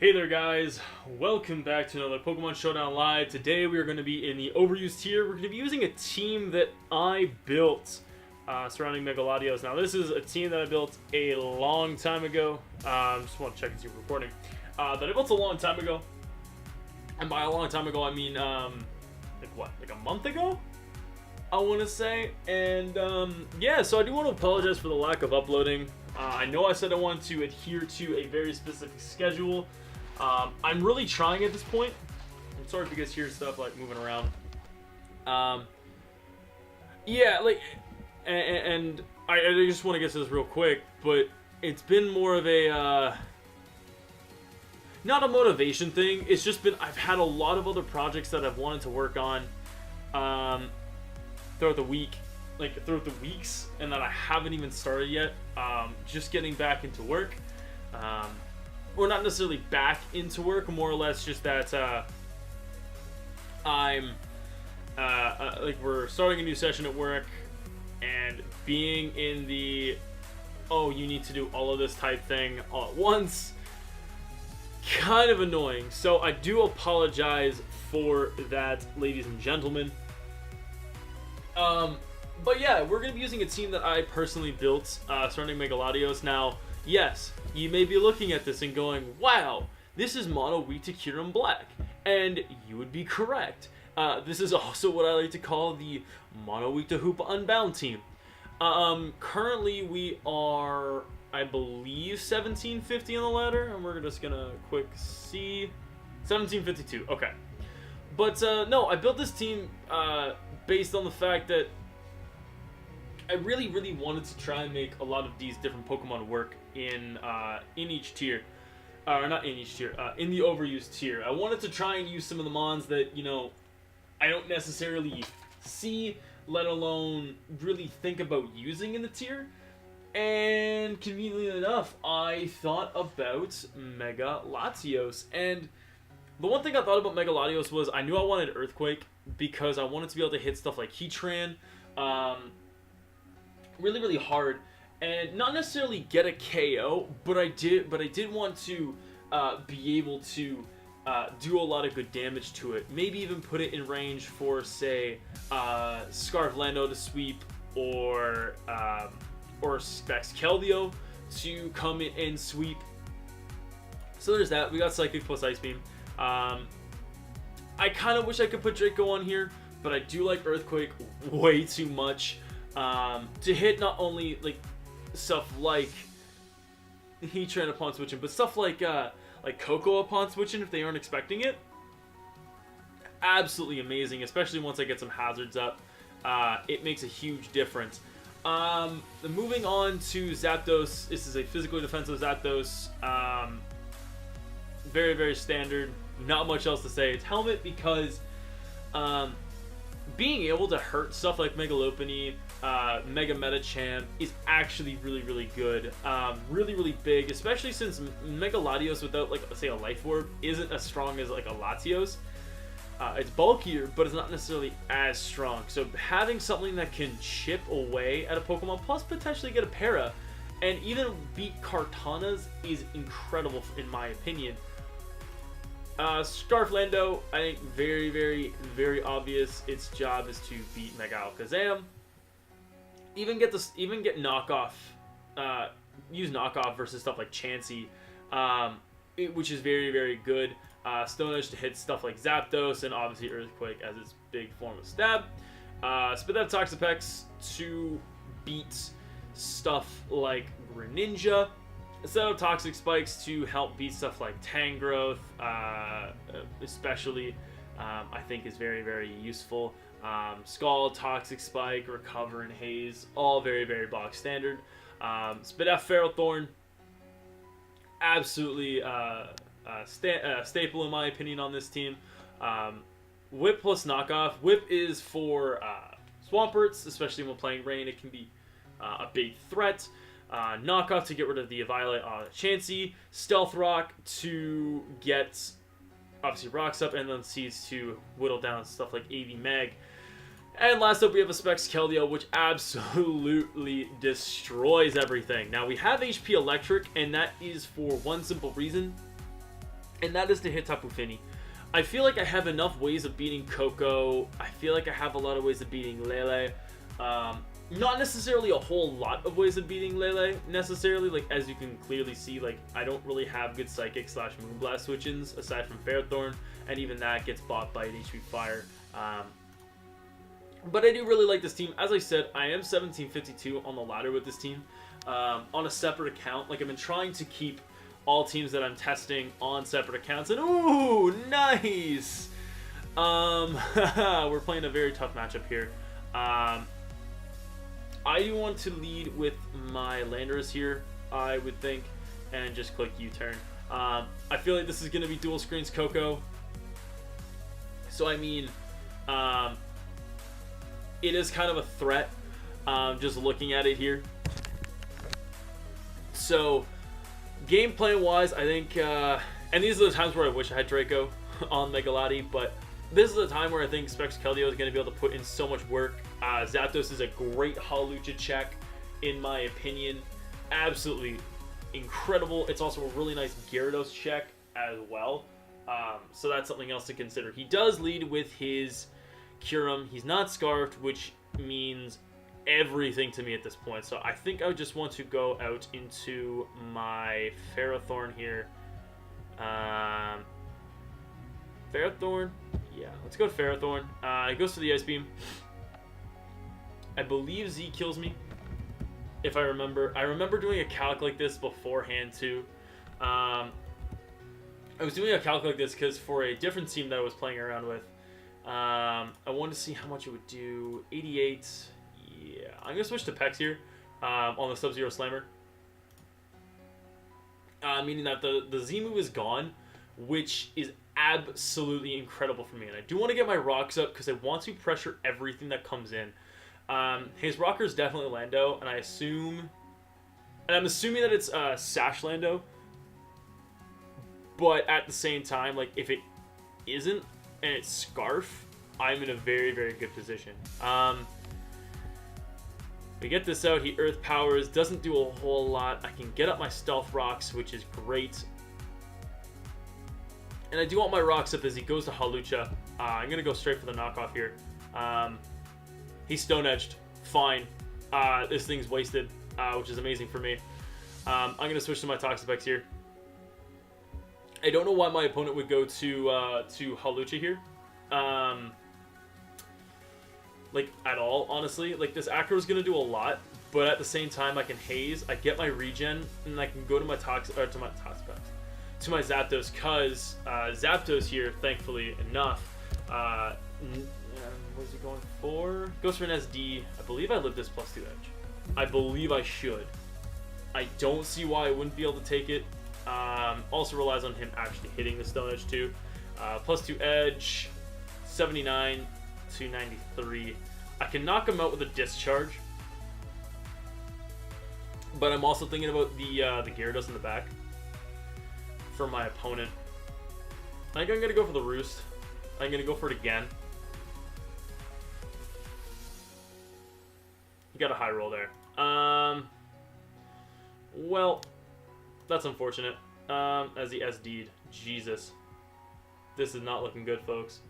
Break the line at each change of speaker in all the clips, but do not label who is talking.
Hey there guys, welcome back to another Pokemon Showdown Live. Today we are going to be in the overused tier. We're going to be using a team that I built surrounding Mega-Latios. Now this is a team that I built a long time ago. Just want to check and see if we're recording. That I built a long time ago. And by a long time ago I mean, like a month ago? I want to say. And yeah, so I do want to apologize for the lack of uploading. I know I said I wanted to adhere to a very specific schedule. I'm really trying at this point. I'm sorry if you guys hear stuff like moving around. Yeah, like, and I just want to get to this real quick, but it's been more of a, not a motivation thing. It's just been, I've had a lot of other projects that I've wanted to work on, throughout the week, like throughout the weeks, and that I haven't even started yet. Just getting back into work. Or not necessarily back into work, more or less just that I'm like we're starting a new session at work, and being in the oh you need to do all of this type thing all at once, kind of annoying. So I do apologize for that, ladies and gentlemen. But yeah, we're going to be using a team that I personally built surrounding Mega-Latios. Now, yes, you may be looking at this and going, wow, this is mono weak to Kyurem-Black. And you would be correct. This is also what I like to call the mono weak to Hoopa-Unbound team. Currently we are, I believe, 1750 on the ladder. And we're just going to quick see. 1752, okay. But no, I built this team based on the fact that I really wanted to try and make a lot of these different Pokemon work in each tier. Or not in each tier, in the overused tier. I wanted to try and use some of the mons that, you know, I don't necessarily see, let alone really think about using in the tier. And conveniently enough, I thought about Mega-Latios. And the one thing I thought about Mega-Latios was I knew I wanted Earthquake because I wanted to be able to hit stuff like Heatran, really hard, and not necessarily get a KO, but I did want to be able to do a lot of good damage to it. Maybe even put it in range for, say, Scarf Lando to sweep, or Specs Keldeo to come in and sweep. So there's that. We got Psychic plus Ice Beam. I kind of wish I could put Draco on here, but I do like Earthquake way too much. To hit not only like stuff like Heatran upon switching, but stuff like Coco upon switching if they aren't expecting it. Absolutely amazing, especially once I get some hazards up. It makes a huge difference. Moving on to Zapdos. This is a physically defensive Zapdos. Very standard. Not much else to say. It's Helmet because being able to hurt stuff like Mega Lopunny, Mega Metachamp is actually really good. Really big, especially since Mega-Latios without, like, say, a Life Orb isn't as strong as like a Latios. It's bulkier, but it's not necessarily as strong. So having something that can chip away at a Pokemon, plus potentially get a para, and even beat Kartanas is incredible in my opinion. Scarf Lando, I think very obvious. Its job is to beat Mega Alakazam. Even get knockoff, use knockoff versus stuff like Chansey, which is very good. Stone Edge to hit stuff like Zapdos, and obviously Earthquake as its big form of stab. Spit out Toxapex to beat stuff like Greninja. Set up Toxic Spikes to help beat stuff like Tangrowth, especially, I think is very useful. Scald, Toxic Spike, Recover, and Haze, all very box standard. Spit out Ferrothorn, absolutely staple in my opinion on this team. Whip plus Knockoff. Whip is for Swamperts, especially when playing Rain. It can be a big threat. Knockoff to get rid of the Violet on Chansey, Stealth Rock to get obviously rocks up, and then Seize to whittle down stuff like AV Mag. And last up we have a Specs Keldeo, which absolutely destroys everything. Now we have HP Electric, and that is for one simple reason. and that is to hit Tapu Fini. I feel like I have enough ways of beating Coco. I feel like I have a lot of ways of beating Lele. Not necessarily a whole lot of ways of beating Lele, necessarily. Like, as you can clearly see, like, I don't really have good Psychic / Moonblast switch-ins, aside from Ferrothorn, and even that gets bought by HP Fire. But I do really like this team. As I said, I am 1752 on the ladder with this team. On a separate account. Like, I've been trying to keep all teams that I'm testing on separate accounts, and ooh, nice! We're playing a very tough matchup here. I do want to lead with my Landorus here, I would think, and just click U-turn. I feel like this is going to be dual screens Coco. So, I mean, it is kind of a threat, just looking at it here. So, gameplay-wise, I think, and these are the times where I wish I had Draco on Mega-Lati, but this is a time where I think Specs Keldeo is going to be able to put in so much work. Zapdos is a great Hawlucha check, in my opinion. Absolutely incredible. It's also a really nice Gyarados check as well. So that's something else to consider. He does lead with his Kyurem. He's not Scarfed, which means everything to me at this point. So I think I just want to go out into my Ferrothorn here. Ferrothorn? Yeah, let's go to Ferrothorn. It goes for the Ice Beam. I believe Z kills me, if I remember. I remember doing a calc like this beforehand, too. I was doing a calc like this because for a different team that I was playing around with, I wanted to see how much it would do. 88. Yeah, I'm going to switch to Pex here on the Sub-Zero Slammer. Meaning that the Z move is gone, which is absolutely incredible for me. And I do want to get my rocks up because I want to pressure everything that comes in. His rocker is definitely Lando, and I'm assuming that it's Sash Lando. But at the same time, like, if it isn't and it's Scarf, I'm in a very, very good position. We get this out. He Earth Powers, doesn't do a whole lot. I can get up my Stealth Rocks, which is great. And I do want my rocks up as he goes to Hawlucha. I'm going to go straight for the knockoff here. He's Stone Edged. Fine. This thing's wasted, which is amazing for me. I'm going to switch to my Toxapex here. I don't know why my opponent would go to Hawlucha here. Like, at all, honestly. Like, this Acro is going to do a lot, but at the same time, I can Haze, I get my regen, and I can go to my Toxapex. To my Zapdos, because Zapdos here, thankfully enough, what is he going for? Goes for an SD. I believe I live this +2 edge. I believe I should. I don't see why I wouldn't be able to take it. Also relies on him actually hitting the Stone Edge too. +2 edge, 79 to 93. I can knock him out with a Discharge, but I'm also thinking about the Gyarados in the back for my opponent. I think I'm going to go for the Roost. I'm going to go for it again. He got a high roll there. Well, that's unfortunate. As he SD'd. Jesus. This is not looking good, folks.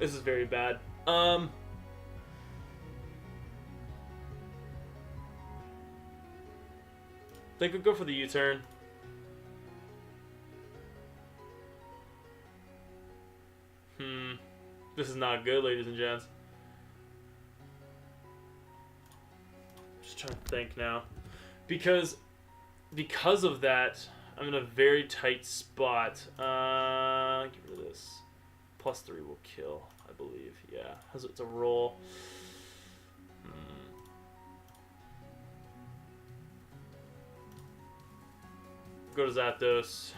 This is very bad. Think we'll go for the U-turn. This is not good, ladies and gents. Just trying to think now. Because of that, I'm in a very tight spot. Get rid of this. +3 will kill, I believe. Yeah, it's a roll. Go to Zapdos.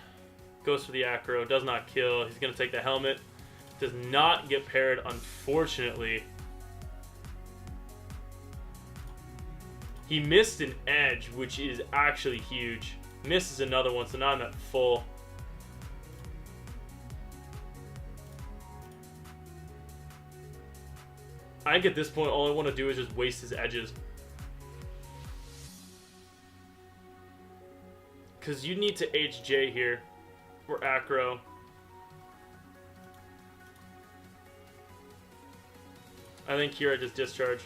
Goes for the Acro. Does not kill. He's going to take the helmet. Does not get paired, unfortunately. He missed an edge, which is actually huge. Misses another one, so now I'm at full. I think at this point, all I want to do is just waste his edges. Because you need to HJ here. Or Acro. I think here I just discharge.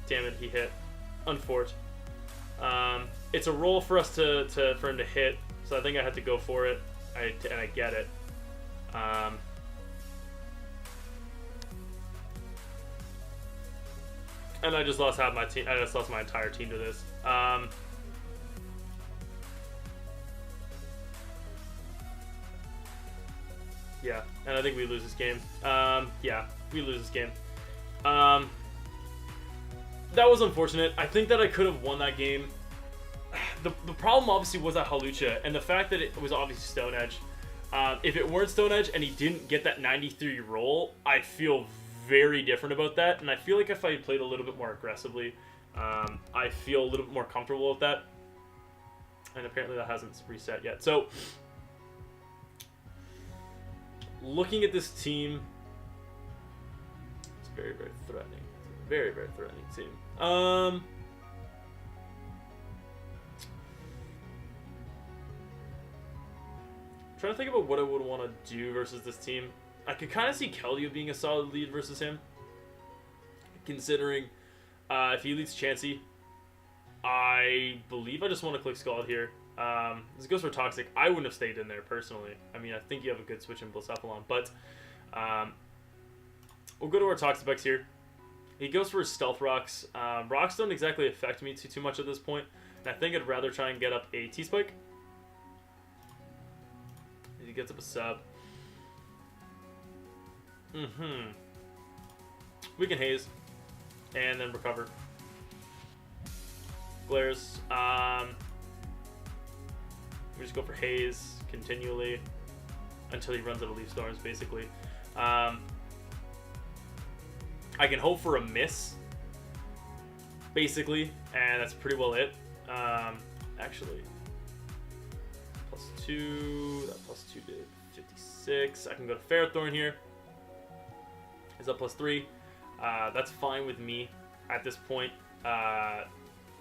Damn it, he hit. Unfortunate. It's a roll for us for him to hit, so I think I had to go for it. And I get it. And I just lost half my team. I just lost my entire team to this. Yeah, and I think we lose this game. Yeah, we lose this game. That was unfortunate. I think that I could have won that game. The problem obviously was that Hoopa, and the fact that it was obviously Stone Edge. If it weren't Stone Edge and he didn't get that 93 roll, I'd feel very different about that. And I feel like if I played a little bit more aggressively, I feel a little bit more comfortable with that. And apparently that hasn't reset yet. So, looking at this team, it's very, very threatening. It's a very, very threatening team. Trying to think about what I would want to do versus this team. I could kind of see Keldeo being a solid lead versus him. Considering if he leads Chansey, I believe I just want to click Scald here. This goes for Toxic. I wouldn't have stayed in there personally. I mean, I think you have a good switch in Blacephalon, but we'll go to our Toxapex here. He goes for his Stealth Rocks. Rocks don't exactly affect me too much at this point, and I think I'd rather try and get up a T-Spike. He gets up a sub. We can haze and then recover. Glares. We just go for haze continually until he runs out of leaf storms, basically. I can hope for a miss, basically, and that's pretty well it. Actually, +2. That +2 did 56. I can go to Ferrothorn here. Is up +3. That's fine with me at this point.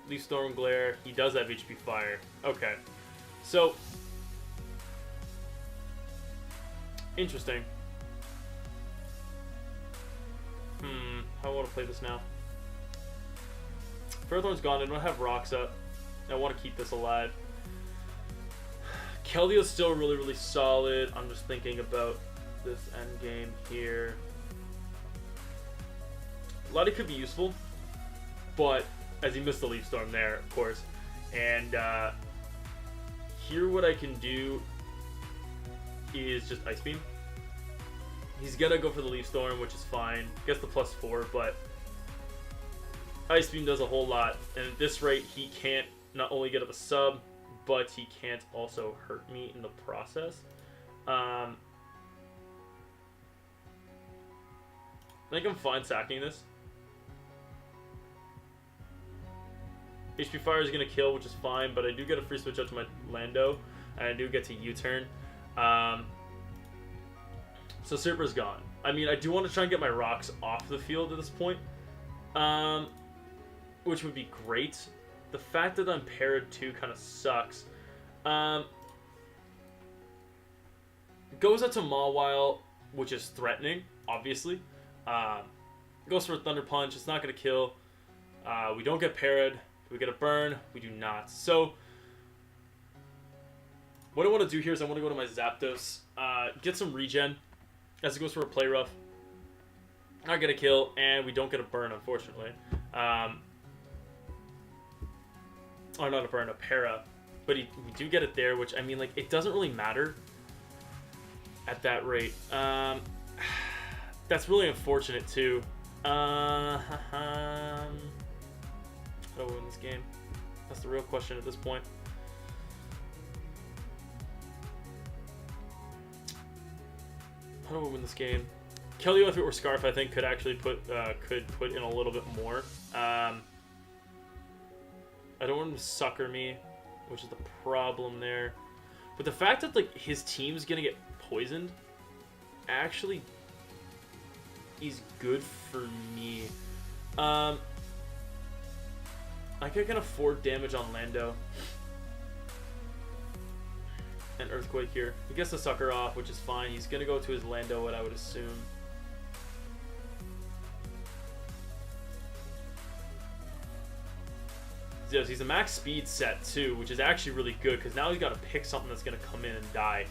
Leaf Storm Glare. He does have HP Fire. Okay. So, interesting. How I want to play this now. Ferrothorn's gone. I don't have rocks up. I want to keep this alive. Keldeo's still really, really solid. I'm just thinking about this end game here. Lottie could be useful, but as he missed the Leaf Storm there, of course. And here what I can do is just Ice Beam. He's gonna go for the Leaf Storm, which is fine. Gets the +4, but Ice Beam does a whole lot. And at this rate, he can't not only get up a sub, but he can't also hurt me in the process. I think I'm fine sacking this. HP Fire is going to kill, which is fine, but I do get a free switch out to my Lando, and I do get to U-turn. So Serpra's gone. I mean, I do want to try and get my rocks off the field at this point, which would be great. The fact that I'm parried too kind of sucks. Goes out to Mawile, which is threatening, obviously. Goes for a Thunder Punch. It's not going to kill. We don't get parried. Do we get a burn? We do not. So, what I want to do here is I want to go to my Zapdos, get some regen, as it goes for a Play Rough. Not get a kill, and we don't get a burn, unfortunately. Or not a burn, a para. But we do get it there, which, I mean, like, it doesn't really matter at that rate. That's really unfortunate, too. How do we win this game? That's the real question at this point. How do we win this game? Keldeo, if it were Scarf, I think could actually could put in a little bit more. I don't want him to sucker me, which is the problem there. But the fact that like his team's gonna get poisoned actually is good for me. I can afford damage on Lando. An Earthquake here. He gets the Sucker off, which is fine. He's going to go to his Lando, what I would assume. Yes, he's a max speed set too, which is actually really good because now he's got to pick something that's going to come in and die.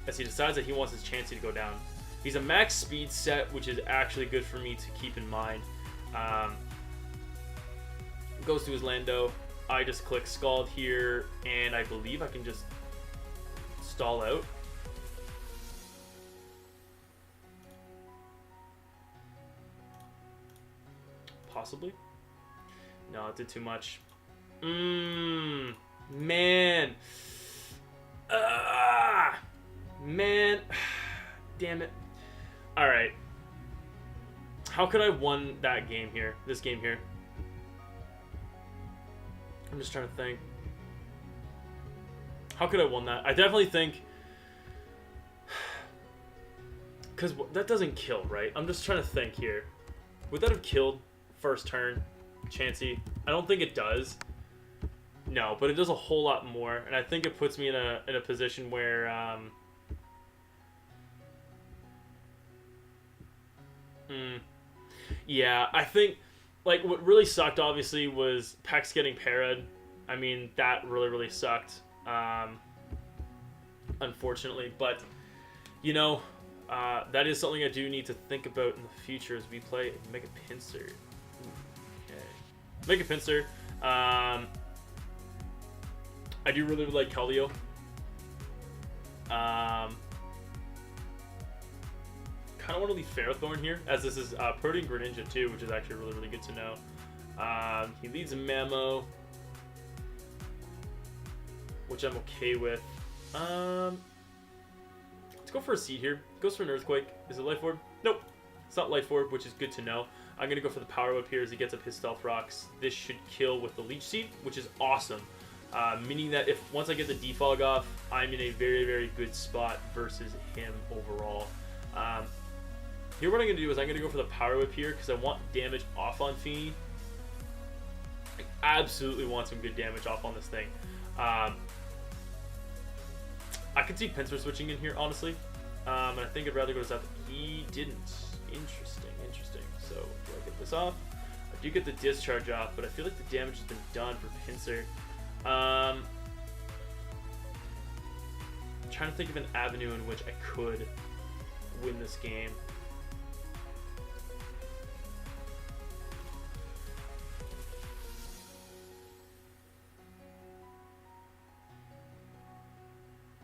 As he decides that he wants his Chansey to go down. He's a max speed set, which is actually good for me to keep in mind. Goes to his Lando. I just click Scald here, and I believe I can just stall out. Possibly. No, it did too much. Man. Man. Damn it. Alright. How could I have won that game here? This game here? I'm just trying to think. How could I have won that? I definitely think... Because that doesn't kill, right? I'm just trying to think here. Would that have killed first turn? Chansey? I don't think it does. No, but it does a whole lot more. And I think it puts me in a position where... Yeah, I think... Like, what really sucked, obviously, was Pex getting parried. I mean, that really, really sucked. Unfortunately. But, you know, that is something I do need to think about in the future as we play Mega-Pincer. Okay. Mega-Pincer. I do really like Keldeo. Kind of want to leave Ferrothorn here, as this is Protean Greninja too, which is actually really, really good to know. He leads a Mamo, which I'm okay with. Let's go for a Seed here. Goes for an Earthquake. Is it Life Orb? Nope. It's not Life Orb, which is good to know. I'm going to go for the Power Whip here as he gets up his Stealth Rocks. This should kill with the Leech Seed, which is awesome. Meaning that if once I get the Defog off, I'm in a very, very good spot versus him overall. Here what I'm going to do is I'm going to go for the Power Whip here because I want damage off on Feeny. I absolutely want some good damage off on this thing. I could see Pinsir switching in here, honestly. And I think I'd rather go to Zap. He didn't. Interesting, interesting. So, do I get this off? I do get the Discharge off, but I feel like the damage has been done for Pinsir. I'm trying to think of an avenue in which I could win this game.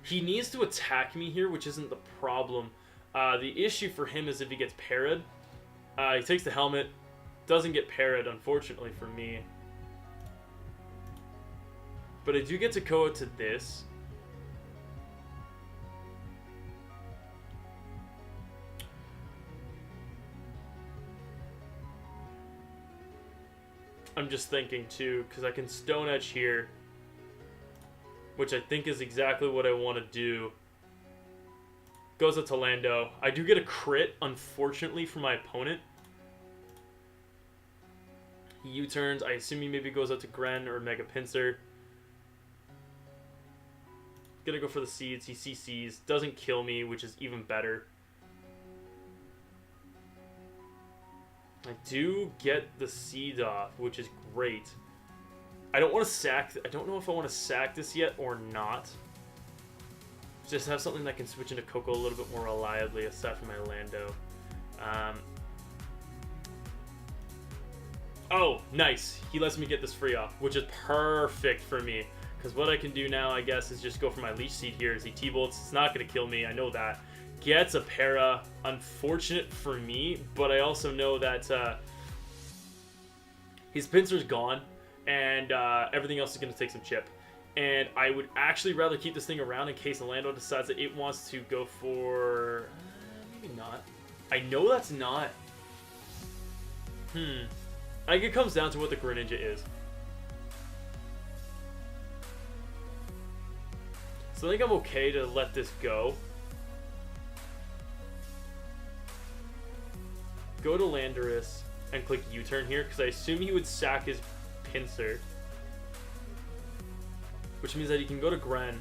He needs to attack me here, which isn't the problem. The issue for him is if he gets parried. He takes the helmet, doesn't get parried, unfortunately for me. But I do get to go to this. I'm just thinking too, because I can Stone Edge here, which I think is exactly what I want to do. Goes up to Lando. I do get a crit, unfortunately, for my opponent. He U-turns. I assume he maybe goes up to Gren or Mega-Pincer. Gonna go for the Seeds. He CCs. Doesn't kill me, which is even better. I do get the Seeds off, which is great. I don't want to sack... I don't know if I want to sack this yet or not. Just have something that can switch into Coco a little bit more reliably, aside from my Lando. Oh, nice. He lets me get this free off, which is perfect for me. Because what I can do now, I guess, is just go for my Leech Seed here as he T-Bolts. It's not going to kill me. I know that. Gets a para. Unfortunate for me, but I also know that his Pinsir's gone. And everything else is going to take some chip. And I would actually rather keep this thing around in case Lando decides that it wants to go for... maybe not. I know that's not... I think it comes down to what the Greninja is. So I think I'm okay to let this go. go to Landorus and click U-turn here, because I assume he would sack his Pinsir. Which means that he can go to Gren.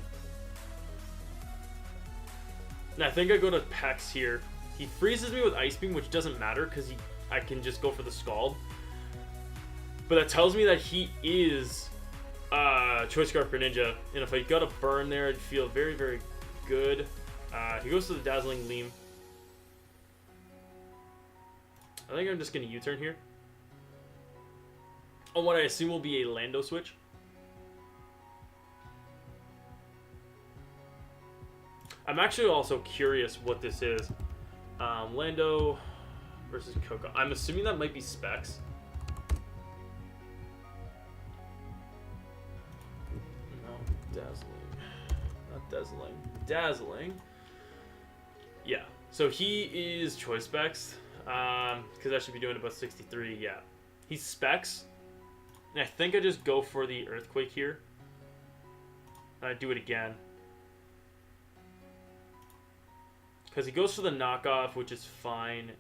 And I think I go to Pex here. He freezes me with Ice Beam, which doesn't matter, because I can just go for the Scald. But that tells me that he is Choice Scarf Greninja. And if I got a burn there, I'd feel very, very good. He goes to the Dazzling Gleam. I think I'm just going to U-turn here. On what I assume will be a Lando switch. I'm actually also curious what this is. Lando versus Coco. I'm assuming that might be Specs. No, Dazzling. Not Dazzling. Dazzling. Yeah. So he is Choice Specs. Because I should be doing about 63. Yeah. He's Specs. And I think I just go for the Earthquake here. And I do it again. Because he goes for the knockoff, which is fine.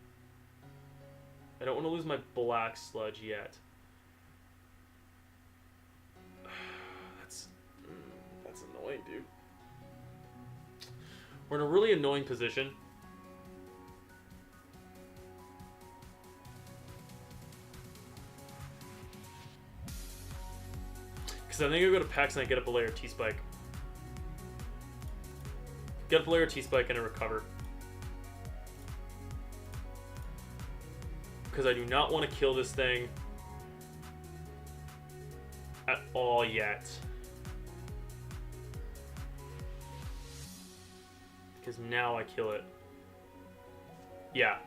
I don't want to lose my Black Sludge yet. That's annoying, dude. We're in a really annoying position. Because I think I go to Pex and I get up a layer T-Spike. Get up a layer T-Spike and a recover. Because I do not want to kill this thing at all yet. Because now I kill it. Yeah.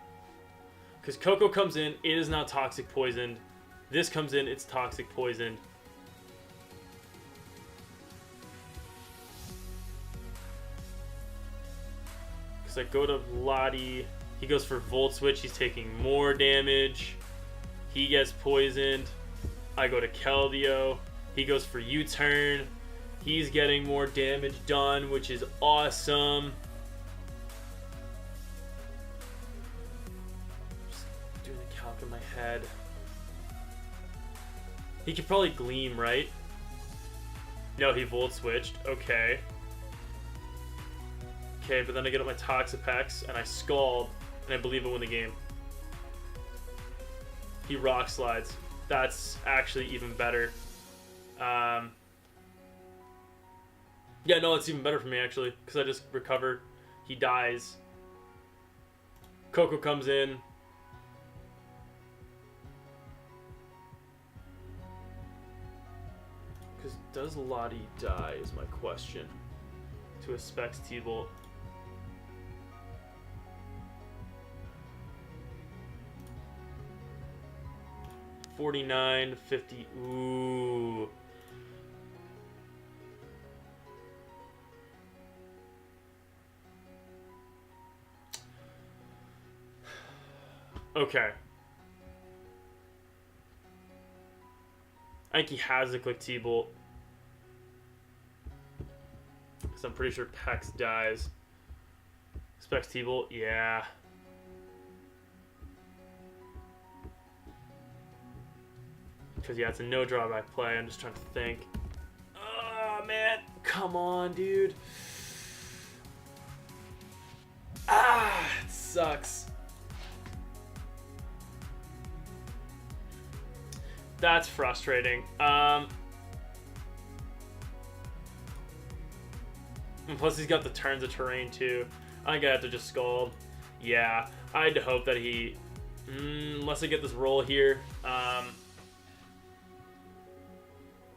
Because Coco comes in, it is now toxic poisoned. This comes in, it's toxic poisoned. Because I go to Lottie. He goes for Volt Switch. He's taking more damage. He gets poisoned. I go to Keldeo. He goes for U-turn. He's getting more damage done, which is awesome. Just doing the calc in my head. He could probably Gleam, right? No, he Volt Switched. Okay. Okay, but then I get up my Toxapex and I Scald. And I believe I win the game. He Rock Slides. That's actually even better. Yeah, no, it's even better for me, actually. Because I just recover. He dies. Coco comes in. Because does Lottie die is my question. To a Specs T-Bolt. 49, 50. Ooh. Okay. I think he has a Click T-Bolt. Because I'm pretty sure Pex dies. Specs T-Bolt, yeah. Because, yeah, it's a no drawback play. I'm just trying to think. Oh, man. Come on, dude. Ah, it sucks. That's frustrating. And plus, he's got the turns of terrain, too. I think I have to just Scald. Yeah, I had to hope that he... unless I get this roll here.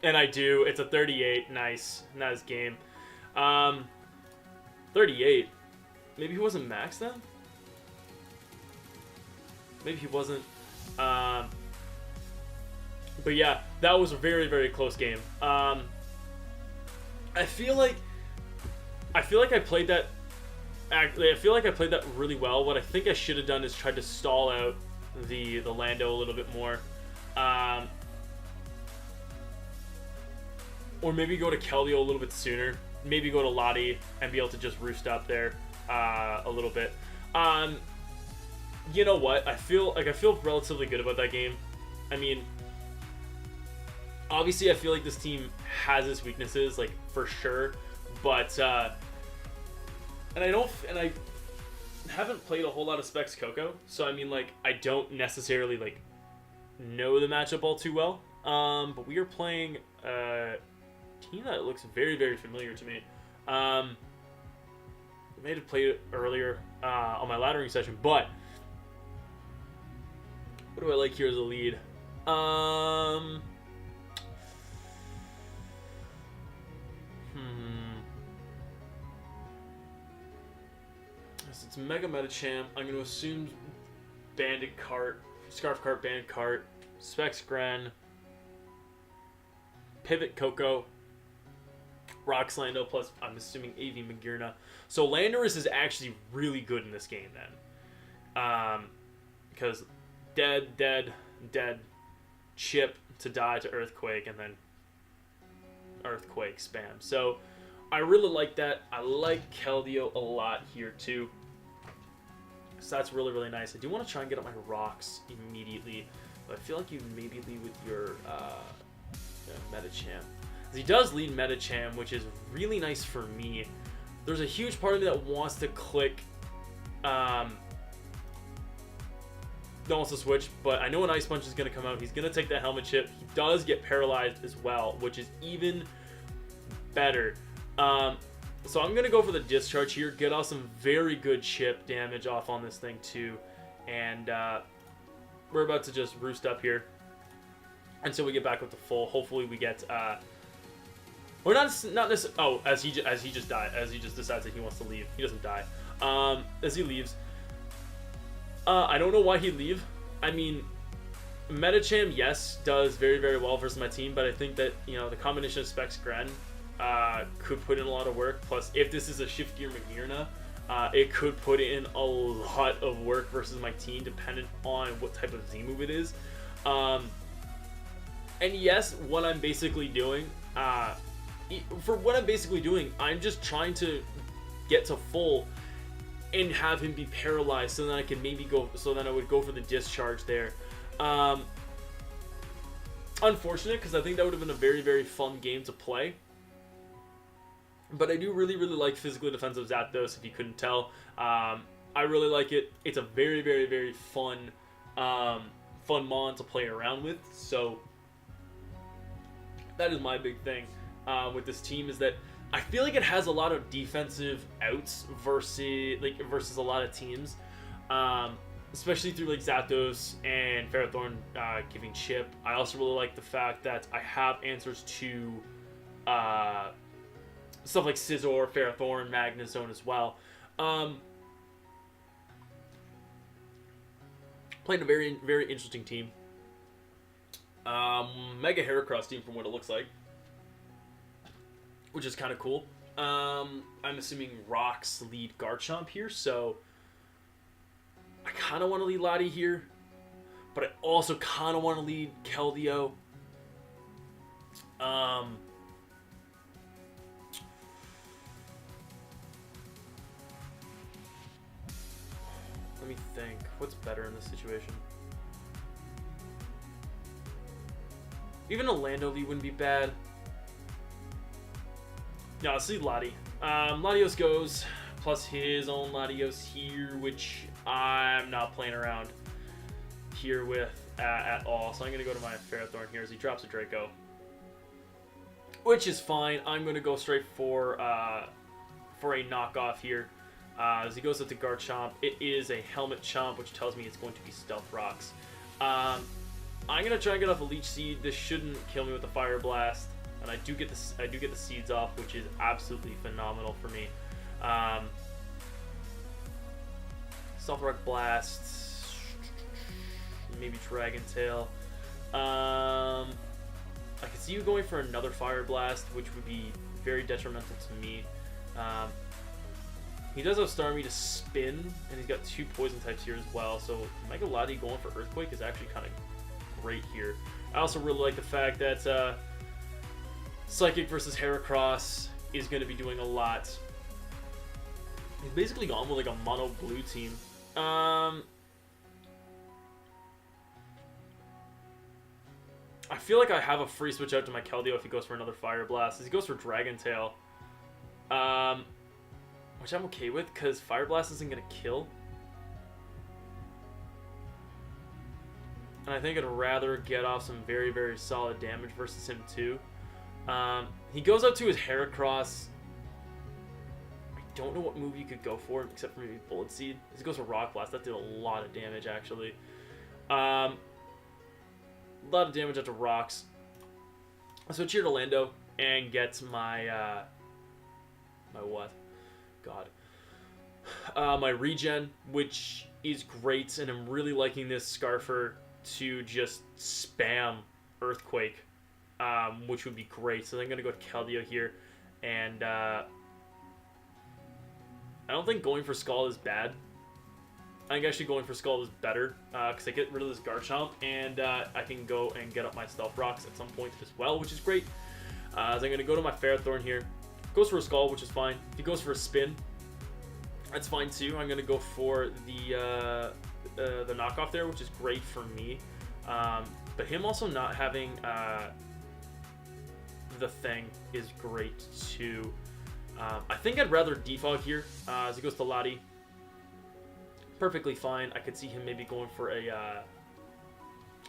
And I do. It's a 38. Nice. Nice game. 38. Maybe he wasn't max then? Maybe he wasn't. But yeah, that was a very, very close game. I feel like I played that. Actually, I feel like I played that really well. What I think I should have done is tried to stall out the Lando a little bit more. Or maybe go to Keldeo a little bit sooner. Maybe go to Lottie and be able to just roost up there a little bit. you know what? I feel relatively good about that game. I mean, obviously, I feel like this team has its weaknesses, like for sure. But and I haven't played a whole lot of Specs Coco, so I mean, like, I don't necessarily like know the matchup all too well. But we are playing a team that looks very, very familiar to me. I may have played it earlier on my laddering session, but what do I like here as a lead? It's Mega Metachamp. I'm going to assume Bandit Cart, Scarf Cart, Bandit Cart, Specs Gren, Pivot Coco, Rocks Lando, plus I'm assuming AV Magirna. So Landorus is actually really good in this game then. Because dead, chip to die to Earthquake, and then Earthquake spam. So I really like that. I like Keldeo a lot here too. So that's really, really nice. I do want to try and get up my rocks immediately, but I feel like you maybe lead with your Metacham. He does lead Metacham, which is really nice for me. There's a huge part of me that wants to click, that wants to switch, but I know an Ice Punch is going to come out. He's going to take that helmet chip. He does get paralyzed as well, which is even better. So I'm going to go for the discharge here, get off some very good chip damage off on this thing too, and we're about to just roost up here until we get back with the full. Hopefully we get, or not necessarily, oh, as he just decides that he wants to leave. He doesn't die. As he leaves, I don't know why he'd leave. I mean, Metacham, yes, does very, very well versus my team, but I think that, you know, the combination of Specs Gren could put in a lot of work. Plus, if this is a Shift Gear Magirna, it could put in a lot of work versus my team, dependent on what type of Z move it is. And yes, what I'm basically doing, I'm just trying to get to full and have him be paralyzed, so then I can maybe go. So then I would go for the discharge there. Unfortunate, because I think that would have been a very, very fun game to play. But I do really, really like physically defensive Zapdos, if you couldn't tell. I really like it. It's a very, very, very fun mon to play around with. So that is my big thing with this team, is that I feel like it has a lot of defensive outs versus a lot of teams. Especially through like Zapdos and Ferrothorn giving chip. I also really like the fact that I have answers to stuff like Scizor, Ferrothorn, Magnezone as well. Playing a very, very interesting team. Mega Heracross team from what it looks like, which is kind of cool. I'm assuming Rocks lead Garchomp here, so I kind of want to lead Lottie here, but I also kind of want to lead Keldeo. Let me think. What's better in this situation? Even a Lando lead wouldn't be bad. No, let's lead Lottie. Latios goes, plus his own Latios here, which I'm not playing around here with at all. So I'm going to go to my Ferrothorn here as he drops a Draco, which is fine. I'm going to go straight for a knockoff here. As he goes up to Garchomp, it is a Helmet Chomp, which tells me it's going to be Stealth Rocks. I'm going to try and get off a Leech Seed. This shouldn't kill me with a Fire Blast. And I do get the seeds off, which is absolutely phenomenal for me. Stealth Rock Blast, maybe Dragon Tail. I could see you going for another Fire Blast, which would be very detrimental to me. He does have Starmie to spin, and he's got 2 poison types here as well. So Mega-Latios going for Earthquake is actually kind of great here. I also really like the fact that Psychic versus Heracross is going to be doing a lot. He's basically gone with like a mono blue team. I feel like I have a free switch out to my Keldeo if he goes for another Fire Blast. If he goes for Dragon Tail, which I'm okay with because Fire Blast isn't going to kill. And I think I'd rather get off some very, very solid damage versus him too. He goes out to his Heracross. I don't know what move you could go for except for maybe Bullet Seed. He goes for Rock Blast. That did a lot of damage actually. A lot of damage out to rocks. I switch here to Lando and get my my what? God. My regen, which is great, and I'm really liking this Scarfer to just spam Earthquake, which would be great. So I'm gonna go to Keldeo here, and I don't think going for Scald is bad. I think actually going for Scald is better, because I get rid of this Garchomp, and I can go and get up my Stealth Rocks at some point as well, which is great. So I'm going to go to my Ferrothorn here. Goes for a Scald, which is fine. If he goes for a Spin, that's fine too. I'm going to go for the knockoff there, which is great for me. But him also not having the thing is great too. I think I'd rather Defog here, as he goes to Lottie. Perfectly fine. I could see him maybe going for a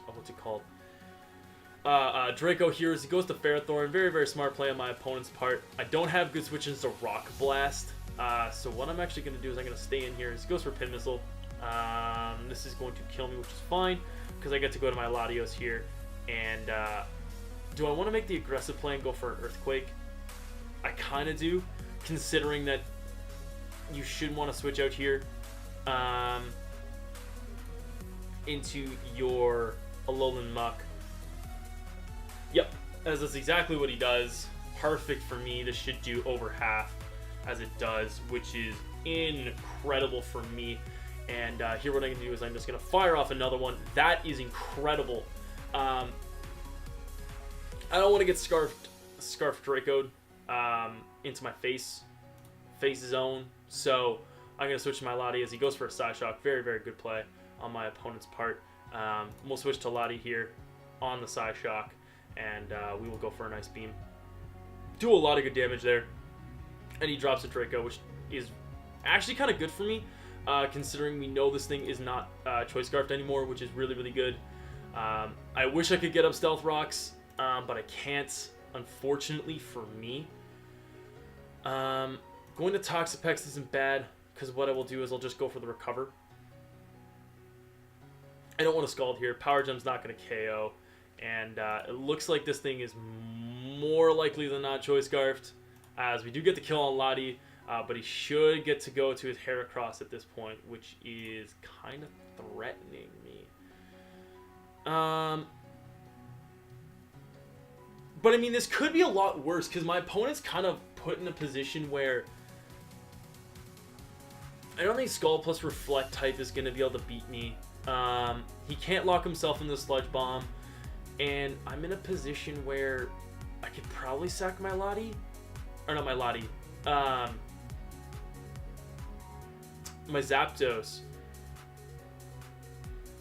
what's it called? Draco here as he goes to Ferrothorn. Very, very smart play on my opponent's part. I don't have good switches to Rock Blast. So what I'm actually going to do is I'm going to stay in here as he goes for Pin Missile. This is going to kill me, which is fine because I get to go to my Latios here. And do I want to make the aggressive play and go for an Earthquake? I kind of do, considering that you should want to switch out here into your Alolan Muck. Yep, as that's exactly what he does. Perfect for me. This should do over half as it does, which is incredible for me. And here what I'm going to do is I'm just going to fire off another one. That is incredible. I don't want to get Scarf Draco'd into my face zone. So I'm going to switch to my Lottie as he goes for a Side Shock. Very, very good play on my opponent's part. We'll switch to Lottie here on the Side Shock, and we will go for a nice beam. Do a lot of good damage there. And he drops a Draco, which is actually kind of good for me, considering we know this thing is not Choice Scarfed anymore, which is really, really good. I wish I could get up Stealth Rocks, but I can't, unfortunately for me. Going to Toxapex isn't bad, because what I will do is I'll just go for the Recover. I don't want to Scald here. Power Gem's not going to KO. And it looks like this thing is more likely than not Choice Scarfed, as we do get the kill on Lottie, but he should get to go to his Heracross at this point, which is kind of threatening me. But I mean, this could be a lot worse, because my opponent's kind of put in a position where I don't think Scald plus Reflect type is going to be able to beat me. He can't lock himself in the Sludge Bomb, and I'm in a position where I could probably sack my Lottie. Or not my Lottie. My Zapdos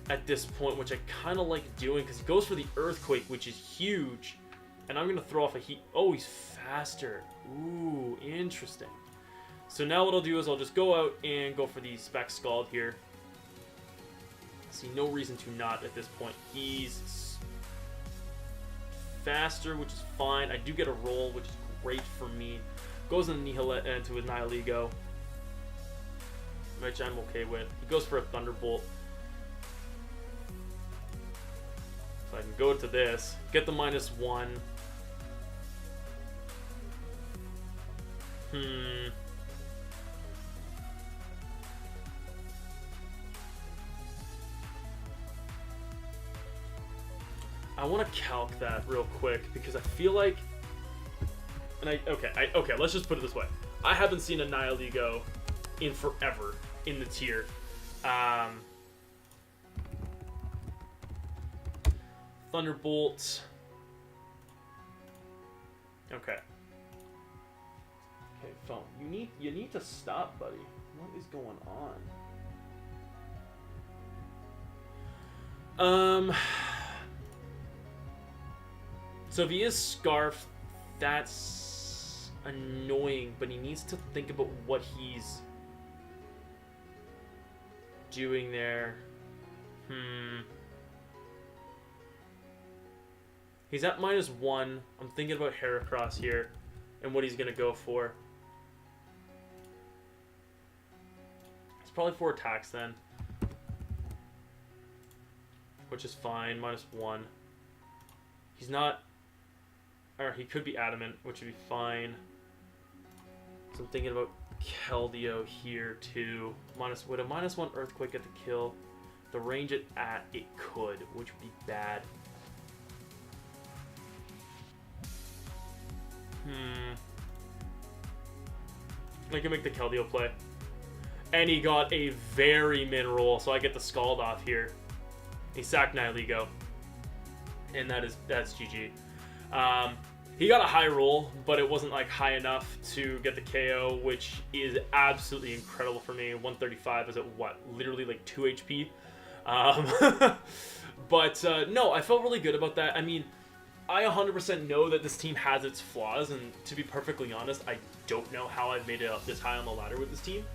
at this point, which I kind of like doing, because he goes for the Earthquake, which is huge. And I'm going to throw off a Heat. Oh, he's faster. Ooh, interesting. So now what I'll do is I'll just go out and go for the Spec Scald here. See no reason to not at this point. He's faster, which is fine. I do get a roll, which is great for me. Goes into his Nihilego, which I'm okay with. He goes for a Thunderbolt. So I can go to this, get the -1. I want to calc that real quick because I feel like, and okay, let's just put it this way. I haven't seen a Nihilego in forever in the tier. Thunderbolt. Okay. Okay, phone. You need to stop, buddy. What is going on? So if he is Scarf, that's annoying, but he needs to think about what he's doing there. He's at -1. I'm thinking about Heracross here and what he's going to go for. It's probably 4 attacks then, which is fine. -1. He's not, or he could be Adamant, which would be fine. So I'm thinking about Keldeo here too. Would a -1 Earthquake get the kill? The range it at, it could, which would be bad. I can make the Keldeo play. And he got a very min roll, so I get the Scald off here. He sacked Nihilego. And that's GG. He got a high roll, but it wasn't like high enough to get the KO, which is absolutely incredible for me. 135 is at what? Literally like 2 HP. But no, I felt really good about that. I mean, I 100% know that this team has its flaws, and to be perfectly honest, I don't know how I've made it up this high on the ladder with this team.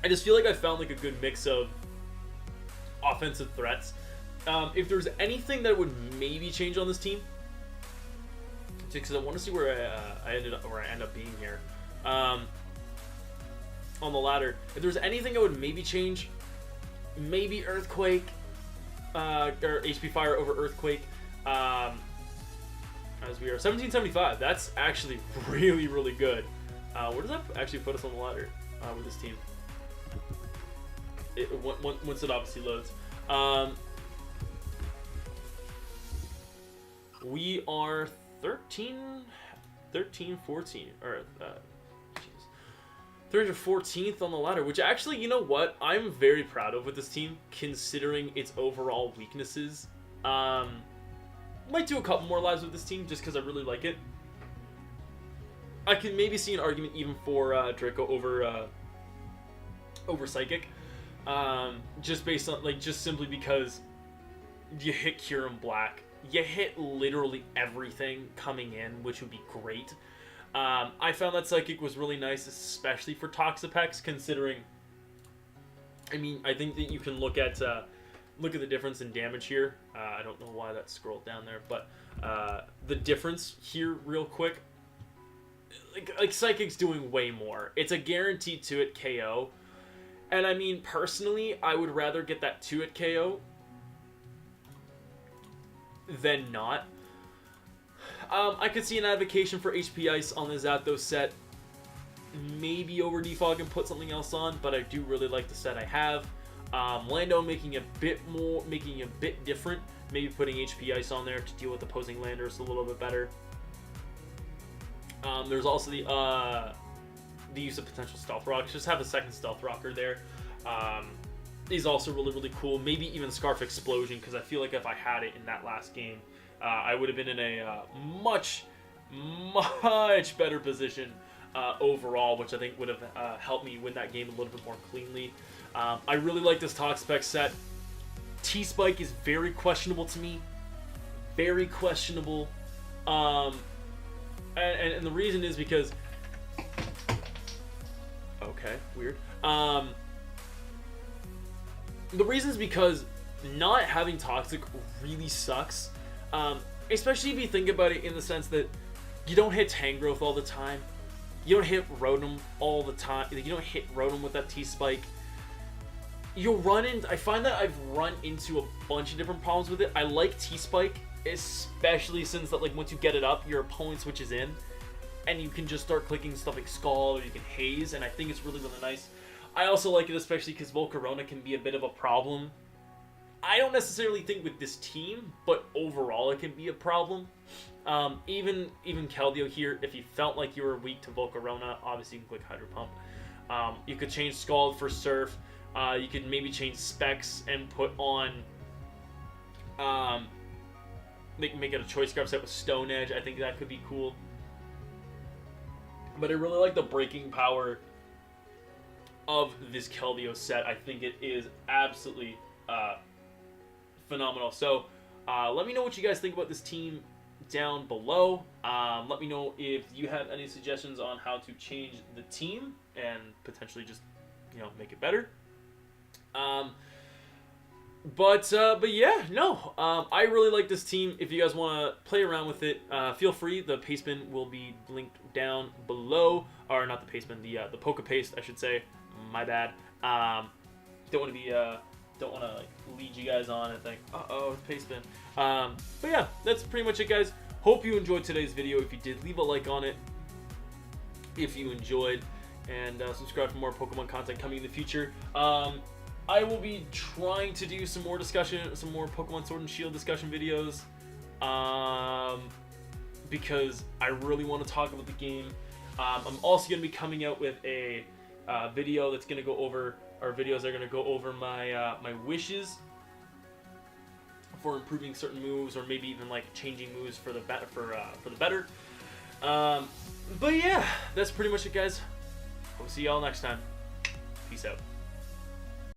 I just feel like I found like a good mix of offensive threats. If there's anything that would maybe change on this team, because I want to see where I end up being here on the ladder. If there's anything I would maybe change, maybe Earthquake. Or HP Fire over Earthquake, as we are 1775. That's actually really, really good. Where does that actually put us on the ladder with this team? Once it obviously loads. We are 13, 14, or 314th on the ladder, which actually, you know what, I'm very proud of with this team, considering its overall weaknesses. Might do a couple more lives with this team, just because I really like it. I can maybe see an argument even for Draco over Psychic, just based on, like, just simply because you hit Kyurem-Black, you hit literally everything coming in, which would be great. I found that Psychic was really nice, especially for Toxapex, considering, I mean, I think that you can look at the difference in damage here. I don't know why that scrolled down there, but the difference here real quick, like Psychic's doing way more. It's a guaranteed 2-hit KO, and I mean, personally, I would rather get that 2-hit KO than not. I could see an advocation for HP Ice on the Zapdos set. Maybe over Defog and put something else on, but I do really like the set I have. Lando making a bit different. Maybe putting HP Ice on there to deal with opposing Landers a little bit better. There's also the use of potential Stealth Rocks. Just have a second Stealth Rocker there. Is also really, really cool. Maybe even Scarf Explosion, because I feel like if I had it in that last game, I would have been in a much better position overall, which I think would have helped me win that game a little bit more cleanly. I really like this Toxapex set. T-Spike is very questionable to me. Very questionable. And the reason is because... Okay, weird. The reason is because not having Toxic really sucks. Especially if you think about it in the sense that you don't hit Tangrowth all the time. You don't hit Rotom all the time. You don't hit Rotom with that T-Spike. You'll run in... I find that I've run into a bunch of different problems with it. I like T-Spike, especially since that, like, once you get it up, your opponent switches in, and you can just start clicking stuff like Scald, or you can Haze, and I think it's really, really nice. I also like it especially because Volcarona can be a bit of a problem. I don't necessarily think with this team, but overall it can be a problem. Even Keldeo here, if you felt like you were weak to Volcarona, obviously you can click Hydro Pump. You could change Scald for Surf. You could maybe change Specs and put on... make it a Choice Scarf set with Stone Edge. I think that could be cool. But I really like the breaking power of this Keldeo set. I think it is absolutely... phenomenal. So let me know what you guys think about this team down below. Let me know if you have any suggestions on how to change the team and potentially just, you know, make it better. But yeah, no, I really like this team. If you guys want to play around with it, feel free. The paste bin will be linked down below, or not the paste bin, the Poke Paste, I should say. My bad. Don't want to be don't want to like lead you guys on and think, uh-oh, it's paste bin. But yeah, that's pretty much it, guys. Hope you enjoyed today's video. If you did, leave a like on it if you enjoyed, and subscribe for more Pokemon content coming in the future. I will be trying to do some more discussion, some more Pokemon Sword and Shield discussion videos, because I really want to talk about the game. I'm also going to be coming out with a video that's going to go over, or videos that are going to go over my my wishes for improving certain moves, or maybe even like changing moves for the better. But yeah, that's pretty much it, guys. Hope to see y'all next time. Peace out.